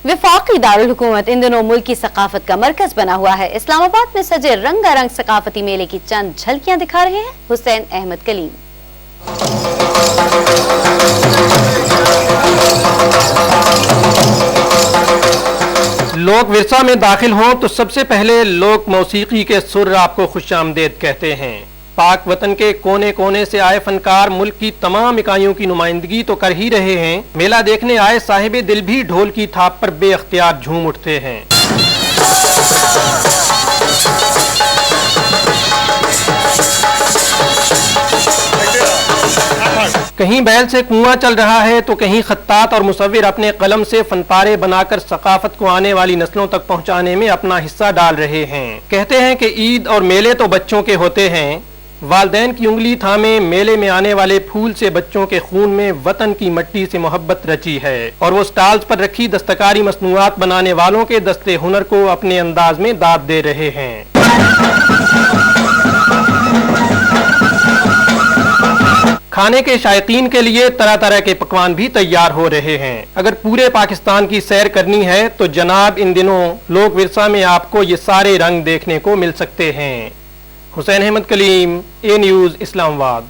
वफाकी दारुल हुकूमत इन दिनों मुल्क की सकाफत का मरकज बना हुआ है। इस्लामाबाद में सजे रंगारंग सकाफती मेले की चंद झलकियां दिखा रहे हैं हुसैन अहमद कलीम। लोक विरसा में दाखिल हों तो सबसे पहले लोक मौसीकी के सुर आपको खुशामदेद कहते हैं। पाक वतन के कोने कोने से आए फनकार मुल्क की तमाम इकाइयों की नुमाइंदगी तो कर ही रहे हैं, मेला देखने आए साहिबे दिल भी ढोल की थाप पर बेअख्तियार झूम उठते हैं। कहीं बैल से कुआं चल रहा है तो कहीं खत्तात और मुसव्विर अपने कलम से फनपारे बनाकर सकाफत को आने वाली नस्लों तक पहुंचाने में अपना हिस्सा डाल रहे हैं। कहते हैं कि ईद और मेले तो बच्चों के होते हैं, वालदैन की उंगली थामे मेले में आने वाले फूल से बच्चों के खून में वतन की मट्टी से मोहब्बत रची है और वो स्टॉल्स पर रखी दस्तकारी मसनूआत बनाने वालों के दस्ते हुनर को अपने अंदाज में दाद दे रहे हैं। खाने के शायकीन के लिए तरह तरह के पकवान भी तैयार हो रहे हैं। अगर पूरे पाकिस्तान की सैर करनी है तो जनाब इन दिनों लोक विरसा में आपको ये सारे रंग देखने को मिल सकते हैं। हुसैन अहमद कलीम, ए न्यूज़, इस्लामाबाद।